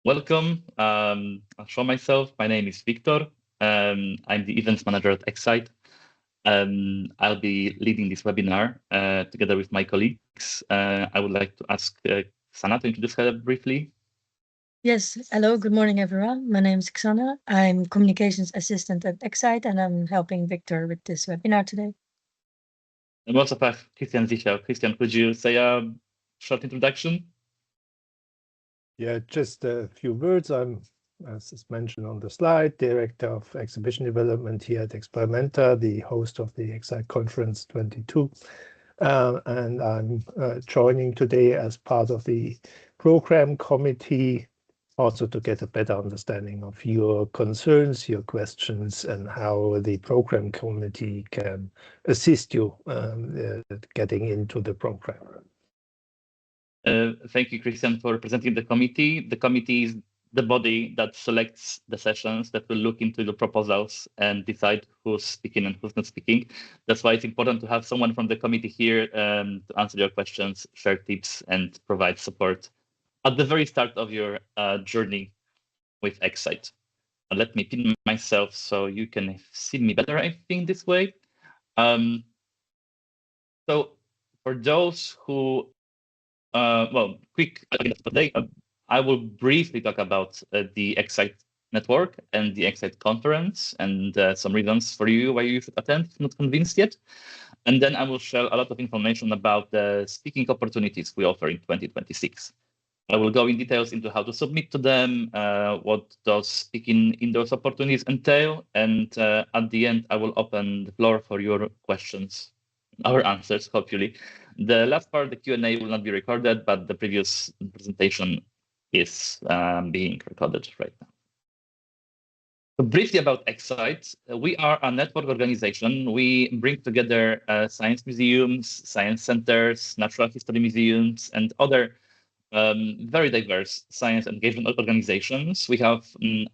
Welcome. I'll show myself. My name is Victor. I'm the events manager at Excite. I'll be leading this webinar together with my colleagues. I would like to ask Xana to introduce her briefly. Yes, hello, good morning, everyone. My name is Xana. I'm communications assistant at Excite, and I'm helping Victor with this webinar today. And we also have Christian Zichel. Christian, could you say a short introduction? Yeah, just a few words. I'm, as is mentioned on the slide, Director of Exhibition Development here at Experimenta, the host of the Excite Conference 22. And I'm joining today as part of the program committee, also to get a better understanding of your concerns, your questions, and how the program committee can assist you getting into the program. Thank you, Christian, for presenting the committee. The committee is the body that selects the sessions, that will look into the proposals and decide who's speaking and who's not speaking. That's why it's important to have someone from the committee here to answer your questions, share tips, and provide support at the very start of your journey with Excite. Let me pin myself so you can see me better, I think, this way. So for those who quick today. I will briefly talk about the Excite network and the Excite conference and some reasons for you why you should attend if not convinced yet. And then I will share a lot of information about the speaking opportunities we offer in 2026. I will go in details into how to submit to them, what does speaking in those opportunities entail, and at the end, I will open the floor for your questions, our answers, hopefully. The last part, the Q&A, will not be recorded, but the previous presentation is being recorded right now. So briefly about Excite, we are a network organization. We bring together science museums, science centers, natural history museums, and other very diverse science engagement organizations. We have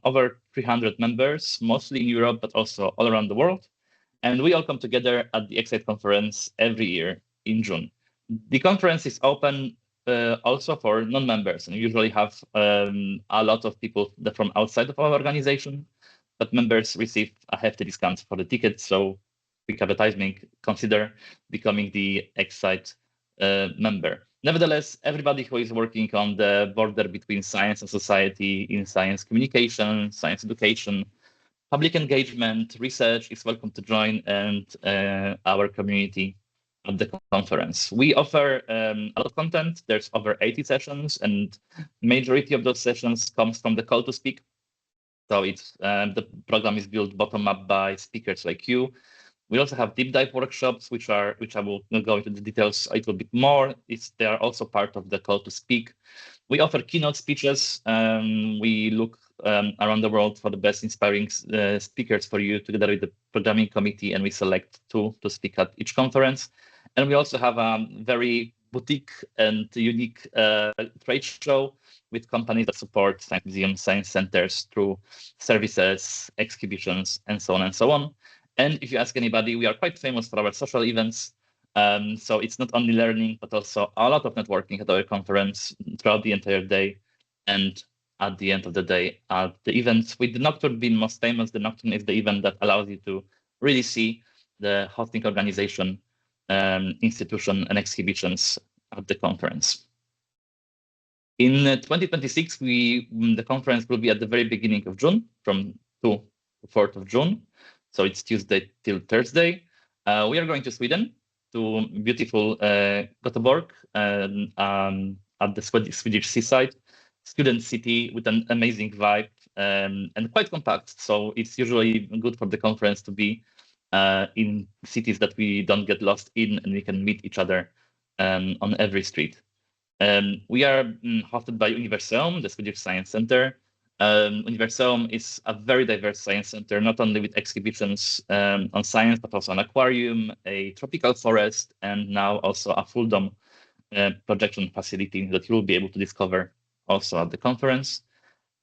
over 300 members, mostly in Europe, but also all around the world. And we all come together at the Excite conference every year in June. The conference is open also for non-members, and we usually have a lot of people that from outside of our organization, but members receive a hefty discount for the tickets. So quick advertising, consider becoming the Excite member. Nevertheless, everybody who is working on the border between science and society in science communication, science education, public engagement, research is welcome to join and our community at the conference. We offer a lot of content. There's over 80 sessions, and majority of those sessions comes from the call to speak. So it's the program is built bottom up by speakers like you. We also have deep dive workshops, which I will go into the details a little bit more. They are also part of the call to speak. We offer keynote speeches. We look around the world for the best inspiring speakers for you together with the programming committee, and we select two to speak at each conference. And we also have a very boutique and unique trade show with companies that support science museums, science centers through services, exhibitions, and so on and so on. And if you ask anybody, we are quite famous for our social events. So it's not only learning, but also a lot of networking at our conference throughout the entire day. And at the end of the day, at the events, with the Nocturne being most famous, the Nocturne is the event that allows you to really see the hosting organization, institution, and exhibitions at the conference. In 2026, the conference will be at the very beginning of June, from 2 to 4th of June. So it's Tuesday till Thursday. We are going to Sweden, to beautiful Göteborg at the Swedish seaside, student city with an amazing vibe and quite compact. So it's usually good for the conference to be in cities that we don't get lost in, and we can meet each other on every street. We are hosted by Universeum, the Swedish Science Center. Universeum is a very diverse science center, not only with exhibitions on science, but also an aquarium, a tropical forest, and now also a full dome projection facility that you will be able to discover also at the conference.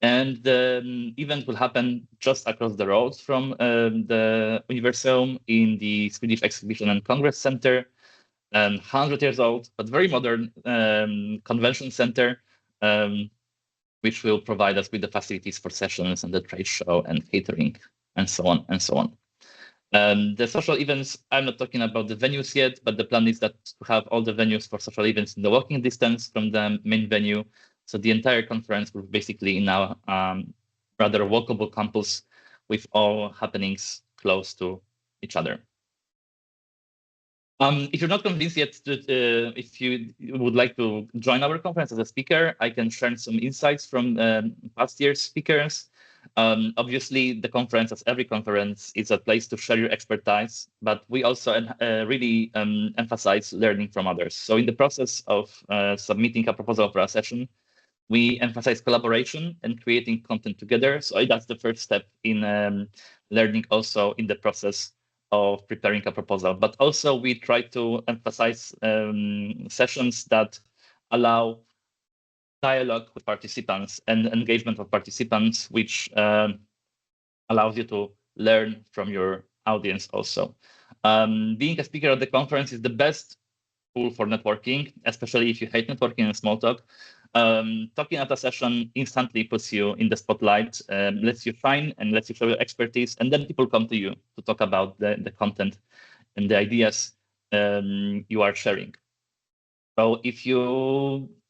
And the event will happen just across the road from the Universeum in the Swedish Exhibition and Congress Center, 100 years old, but very modern convention center. which will provide us with the facilities for sessions and the trade show and catering and so on and so on. The social events, I'm not talking about the venues yet, but the plan is that to have all the venues for social events in the walking distance from the main venue. So the entire conference will basically in our rather walkable campus with all happenings close to each other. If you're not convinced yet, if you would like to join our conference as a speaker, I can share some insights from past year's speakers. Obviously, the conference, as every conference, is a place to share your expertise, but we also really emphasize learning from others. So in the process of submitting a proposal for a session, we emphasize collaboration and creating content together. So that's the first step in learning also in the process of preparing a proposal. But also we try to emphasize sessions that allow dialogue with participants and engagement of participants, which allows you to learn from your audience also. Being a speaker at the conference is the best tool for networking, especially if you hate networking and small talk. Talking at a session instantly puts you in the spotlight, lets you shine and lets you show your expertise, and then people come to you to talk about the content and the ideas you are sharing. So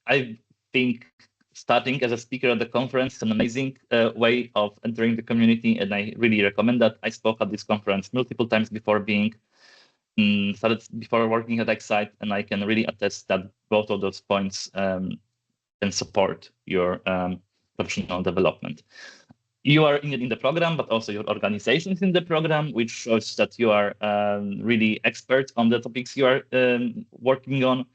I think starting as a speaker at the conference is an amazing way of entering the community, and I really recommend that. I spoke at this conference multiple times before before working at Excite, and I can really attest that both of those points can support your professional development. You are in the program, but also your organization is in the program, which shows that you are really expert on the topics you are working on,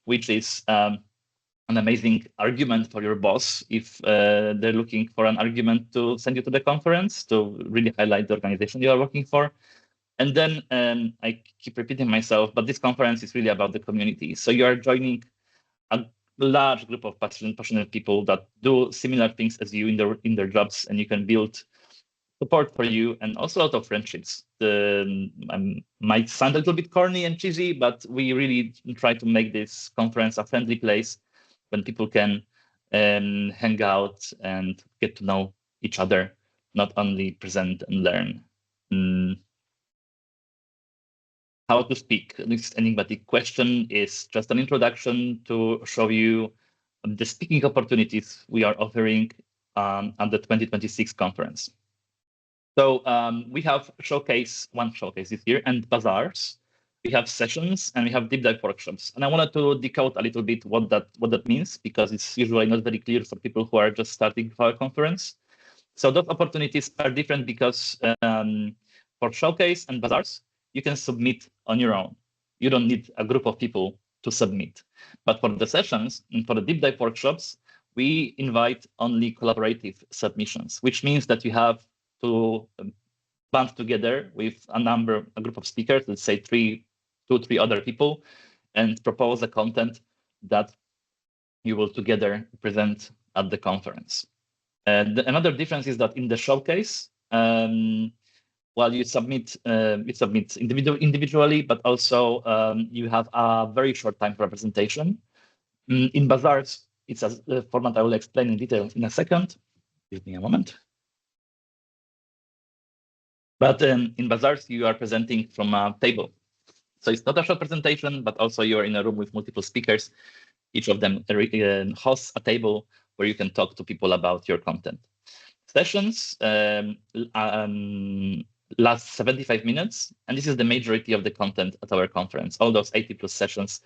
which is an amazing argument for your boss if they're looking for an argument to send you to the conference to really highlight the organization you are working for. And then I keep repeating myself, but this conference is really about the community. So you are joining a large group of passionate people that do similar things as you in their jobs, and you can build support for you and also a lot of friendships. Might sound a little bit corny and cheesy, but we really try to make this conference a friendly place when people can hang out and get to know each other, not only present and learn. How to speak. This enigmatic question is just an introduction to show you the speaking opportunities we are offering at the 2026 conference. So we have one showcase this year, and bazaars. We have sessions and we have deep dive workshops. And I wanted to decode a little bit what that means, because it's usually not very clear for people who are just starting for a conference. So those opportunities are different because for showcase and bazaars, you can submit on your own. You don't need a group of people to submit. But for the sessions and for the deep dive workshops, we invite only collaborative submissions, which means that you have to band together with a group of speakers, let's say 2 or 3 other people, and propose a content that you will together present at the conference. Another difference is that in the showcase, while you submit individually, but also you have a very short time for a presentation. In bazaars, it's a format I will explain in detail in a second. Give me a moment. But in bazaars, you are presenting from a table. So it's not a short presentation, but also you're in a room with multiple speakers. Each of them hosts a table where you can talk to people about your content. Sessions last 75 minutes, and this is the majority of the content at our conference. All those 80+ sessions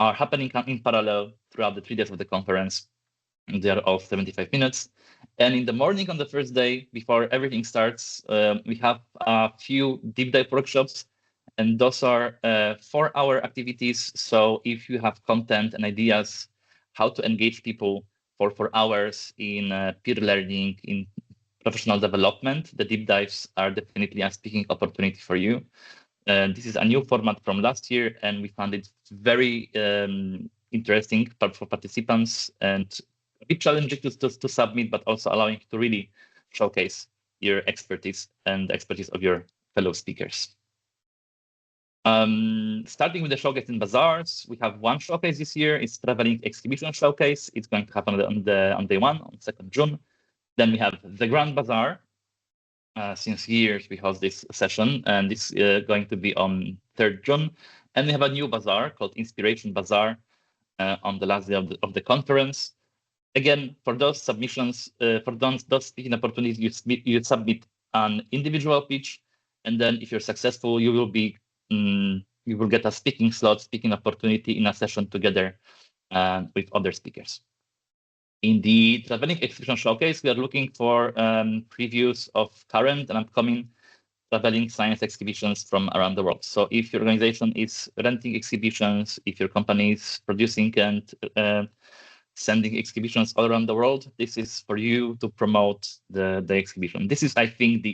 are happening in parallel throughout the 3 days of the conference. They are all 75 minutes. And in the morning on the first day, before everything starts, we have a few deep dive workshops, and those are 4-hour activities. So if you have content and ideas how to engage people for 4 hours in peer learning, in professional development, the deep dives are definitely a speaking opportunity for you. This is a new format from last year, and we found it very interesting for participants and a bit challenging to submit, but also allowing you to really showcase your expertise and the expertise of your fellow speakers. Starting with the showcase in bazaars, we have one showcase this year. It's Traveling Exhibition Showcase. It's going to happen on day 1, on 2nd June. Then we have the Grand Bazaar. Since years we host this session, and it's going to be on 3rd June. And we have a new bazaar called Inspiration Bazaar on the last day of the conference. Again, for those submissions, for those speaking opportunities, you submit an individual pitch, and then if you're successful, you will get a speaking slot, speaking opportunity in a session together with other speakers. In the Traveling Exhibition Showcase, we are looking for previews of current and upcoming traveling science exhibitions from around the world. So if your organization is renting exhibitions, if your company is producing and sending exhibitions all around the world, this is for you to promote the exhibition. This is, I think,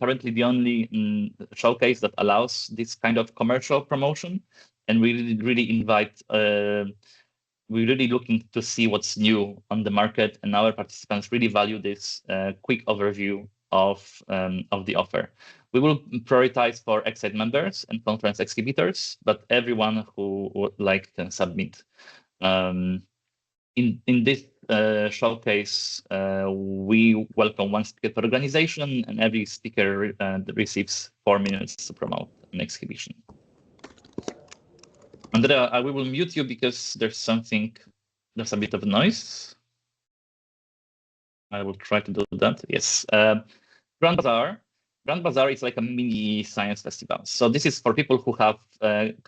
currently the only showcase that allows this kind of commercial promotion. And we really invite, we're really looking to see what's new on the market, and our participants really value this quick overview of the offer. We will prioritize for Excite members and conference exhibitors, but everyone who would like can submit. In this showcase, we welcome one speaker per organization, and every speaker receives 4 minutes to promote an exhibition. Andrea, we will mute you because there's a bit of noise. I will try to do that. Yes. Grand Bazaar is like a mini science festival. So this is for people who have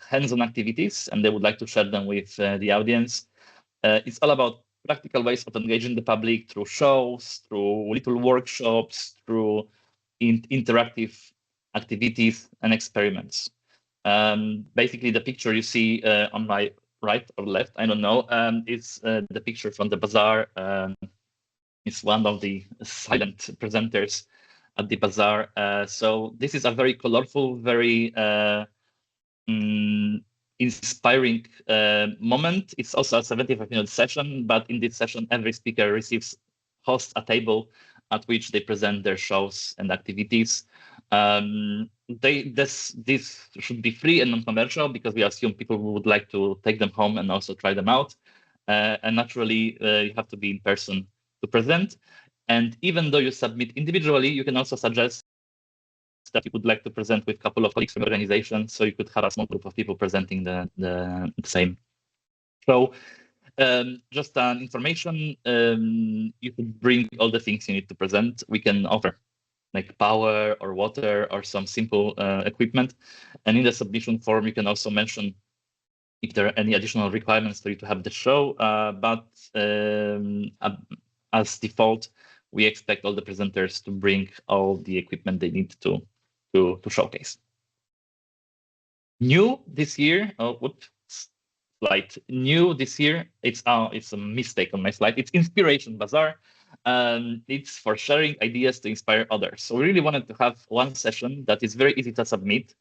hands-on activities and they would like to share them with the audience. It's all about practical ways of engaging the public through shows, through little workshops, through interactive activities and experiments. Basically, the picture you see on my right or left, I don't know, is the picture from the bazaar. It's one of the silent presenters at the bazaar. So this is a very colorful, very inspiring moment. It's also a 75-minute session, but in this session, every speaker hosts a table at which they present their shows and activities. This should be free and non-commercial because we assume people would like to take them home and also try them out. And naturally, you have to be in person to present. And even though you submit individually, you can also suggest that you would like to present with a couple of colleagues from your organization, so you could have a small group of people presenting the same show. Just an information, you could bring all the things you need to present. We can offer like power or water or some simple equipment. And in the submission form, you can also mention if there are any additional requirements for you to have the show. But as default, we expect all the presenters to bring all the equipment they need to showcase. New this year, new this year, it's a mistake on my slide. It's Inspiration Bazaar. It's for sharing ideas to inspire others. So we really wanted to have one session that is very easy to submit,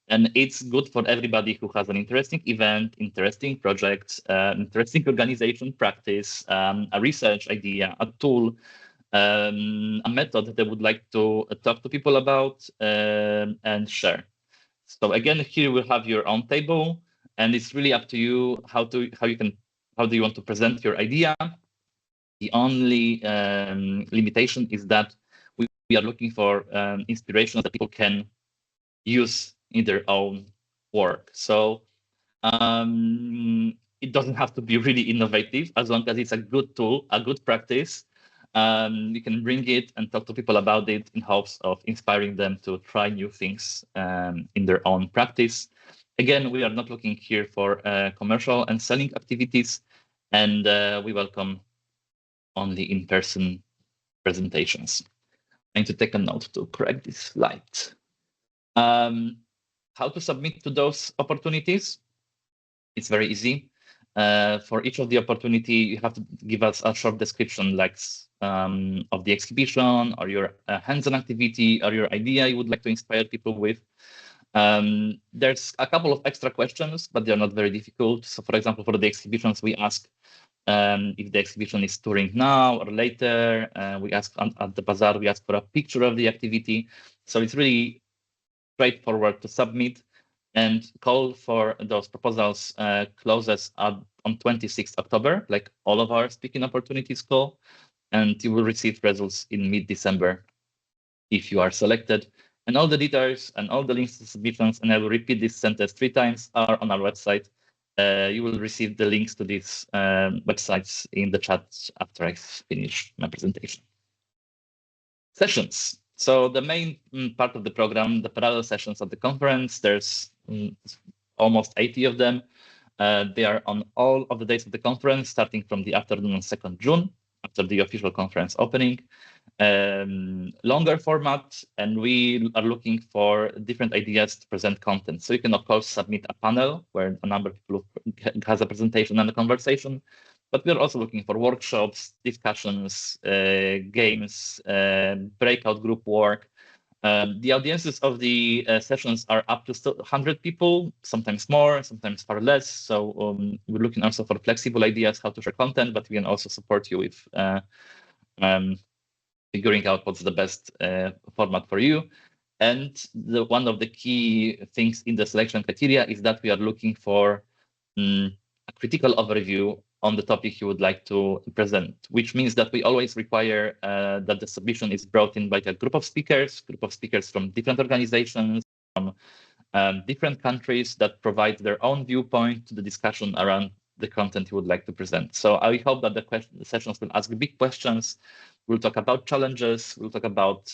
and it's good for everybody who has an interesting event, interesting project, interesting organization practice, a research idea, a tool, a method that they would like to talk to people about and share. So again, here we'll have your own table, and it's really up to you how do you want to present your idea. The only limitation is that we are looking for inspirations that people can use in their own work. So it doesn't have to be really innovative, as long as it's a good tool, a good practice. You can bring it and talk to people about it in hopes of inspiring them to try new things in their own practice. Again, we are not looking here for commercial and selling activities, and we welcome only in-person presentations. I need to take a note to correct this slide. How to submit to those opportunities? It's very easy. For each of the opportunity, you have to give us a short description, like of the exhibition or your hands-on activity or your idea you would like to inspire people with. There's a couple of extra questions, but they're not very difficult. So for example, for the exhibitions, we ask if the exhibition is touring now or later. We ask at the bazaar, we ask for a picture of the activity. So it's really straightforward to submit. And call for those proposals closes on 26th October, like all of our speaking opportunities call, and you will receive results in mid-December if you are selected. And all the details and all the links to submissions, and I will repeat this sentence 3 times, are on our website. You will receive the links to these websites in the chat after I finish my presentation. Sessions. So the main part of the program, the parallel sessions of the conference, there's almost 80 of them. They are on all of the days of the conference, starting from the afternoon on 2nd June, after the official conference opening. Longer format, and we are looking for different ideas to present content. So you can, of course, submit a panel where a number of people has a presentation and a conversation, but we're also looking for workshops, discussions, games, breakout group work. The audiences of the sessions are up to 100 people, sometimes more, sometimes far less. So we're looking also for flexible ideas how to share content, but we can also support you with figuring out what's the best format for you. And one of the key things in the selection criteria is that we are looking for a critical overview on the topic you would like to present, which means that we always require that the submission is brought in by a group of speakers from different organizations, from different countries that provide their own viewpoint to the discussion around the content you would like to present. So I hope that the sessions will ask big questions. We'll talk about challenges. We'll talk about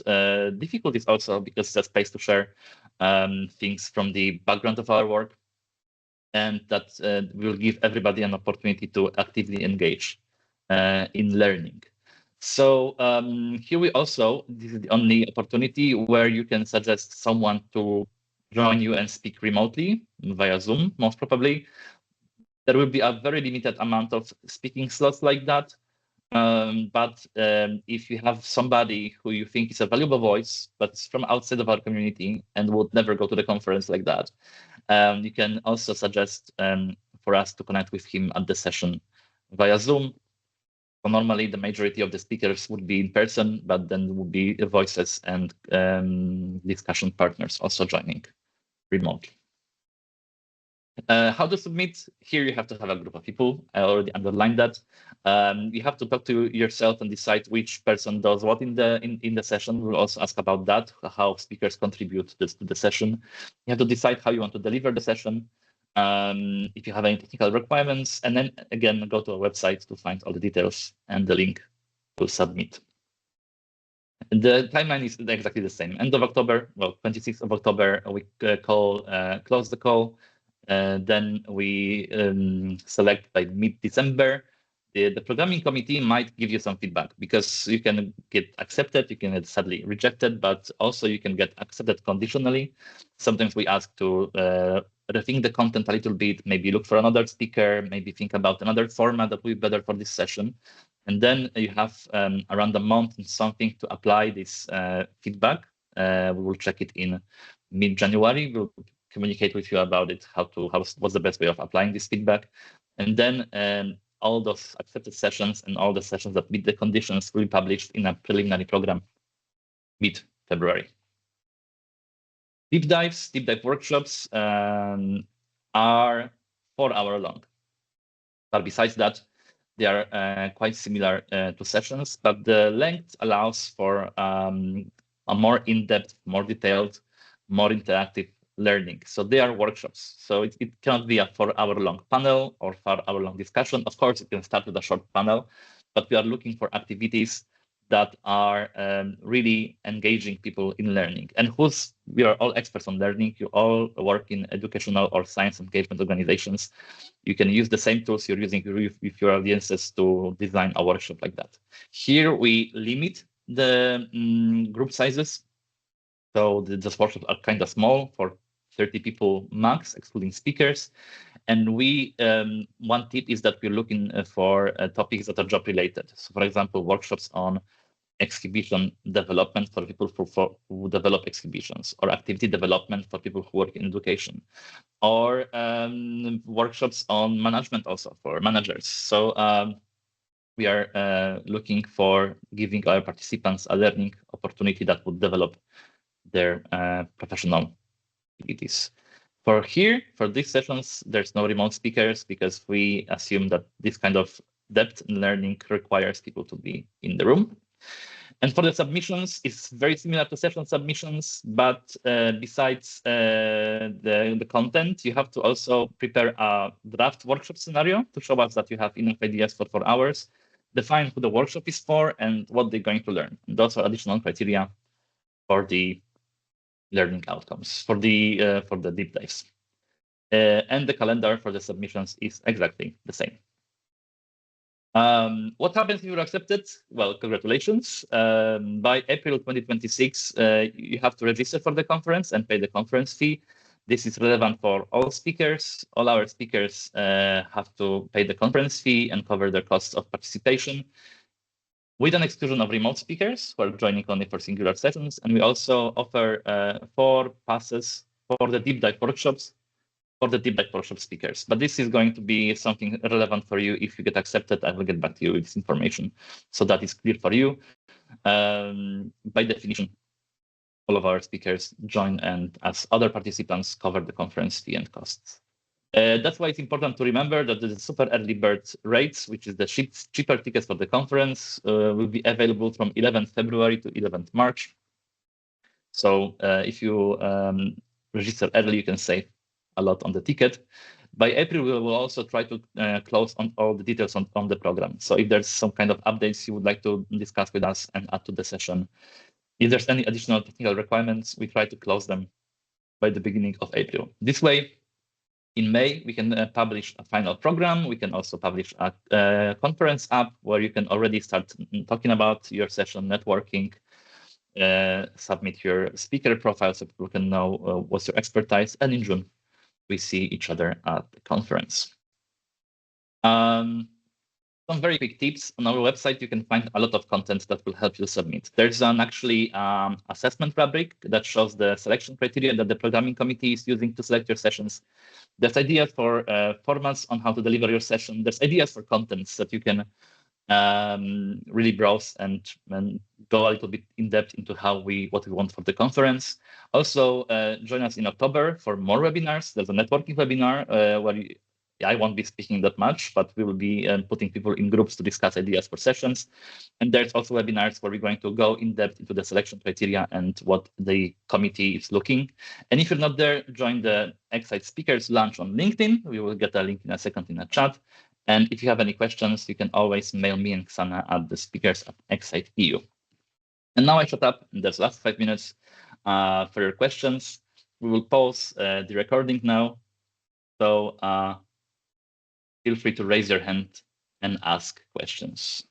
difficulties also, because it's a space to share things from the background of our work. And that will give everybody an opportunity to actively engage in learning. So here we also, this is the only opportunity where you can suggest someone to join you and speak remotely via Zoom, most probably. There will be a very limited amount of speaking slots like that. But if you have somebody who you think is a valuable voice, but it's from outside of our community and would never go to the conference like that, you can also suggest for us to connect with him at the session via Zoom. So normally the majority of the speakers would be in person, but then would be voices and discussion partners also joining remotely. How to submit? Here you have to have a group of people. I already underlined that. You have to talk to yourself and decide which person does what in the session. We'll also ask about that, how speakers contribute to the session. You have to decide how you want to deliver the session, if you have any technical requirements, and then again go to our website to find all the details and the link to submit. The timeline is exactly the same. End of October, well, 26th of October, we close the call. Then we select by mid-December. The programming committee might give you some feedback, because you can get accepted, you can get sadly rejected, but also you can get accepted conditionally. Sometimes we ask to rethink the content a little bit, maybe look for another speaker, maybe think about another format that will be better for this session. And then you have around a month and something to apply this feedback. We will check it in mid-January. We'll communicate with you about it, what's the best way of applying this feedback. And then all those accepted sessions and all the sessions that meet the conditions will be published in a preliminary program mid-February. Deep dive workshops are 4 hours long. But besides that, they are quite similar to sessions, but the length allows for a more in-depth, more detailed, more interactive learning. So they are workshops. So it cannot be a 4-hour-long panel or 4-hour-long discussion. Of course, it can start with a short panel, but we are looking for activities that are really engaging people in learning. And we are all experts on learning. You all work in educational or science engagement organizations. You can use the same tools you're using with your audiences to design a workshop like that. Here we limit the group sizes. So the workshops are kind of small, for 30 people max, excluding speakers. And one tip is that we're looking for topics that are job related. So for example, workshops on exhibition development for people who develop exhibitions, or activity development for people who work in education, or workshops on management also for managers. So we are looking for giving our participants a learning opportunity that would develop their professional activities. For these sessions, there's no remote speakers because we assume that this kind of depth in learning requires people to be in the room. And for the submissions, it's very similar to session submissions, but besides the content, you have to also prepare a draft workshop scenario to show us that you have enough ideas for 4 hours, define who the workshop is for and what they're going to learn. And those are additional criteria for the learning outcomes, for the deep dives. And the calendar for the submissions is exactly the same. What happens if you're accepted? Well, congratulations. By April 2026, you have to register for the conference and pay the conference fee. This is relevant for all speakers. All our speakers have to pay the conference fee and cover their costs of participation, with an exclusion of remote speakers who are joining only for singular sessions. And we also offer 4 passes for the deep dive workshops for the deep dive workshop speakers. But this is going to be something relevant for you. If you get accepted, I will get back to you with this information so that is clear for you. By definition, all of our speakers join and as other participants cover the conference fee and costs. That's why it's important to remember that the super early bird rates, which is the cheaper tickets for the conference, will be available from 11th February to 11th March. So if you register early, you can save a lot on the ticket. By April, we will also try to close on all the details on the program. So if there's some kind of updates you would like to discuss with us and add to the session, if there's any additional technical requirements, we try to close them by the beginning of April. This way, in May, we can publish a final program. We can also publish a conference app where you can already start talking about your session, networking, submit your speaker profile so people can know what's your expertise. And in June, we see each other at the conference. Some very quick tips. On our website, you can find a lot of content that will help you submit. There's an assessment rubric that shows the selection criteria that the programming committee is using to select your sessions. There's ideas for formats on how to deliver your session. There's ideas for contents that you can really browse and go a little bit in depth into what we want for the conference. Also, join us in October for more webinars. There's a networking webinar where I won't be speaking that much, but we will be putting people in groups to discuss ideas for sessions. And there's also webinars where we're going to go in depth into the selection criteria and what the committee is looking. And if you're not there, join the Excite Speakers Lunch on LinkedIn. We will get a link in a second in the chat. And if you have any questions, you can always mail me and Xana at the speakers@excite.eu. And now I shut up in the last 5 minutes for your questions. We will pause the recording now. So feel free to raise your hand and ask questions.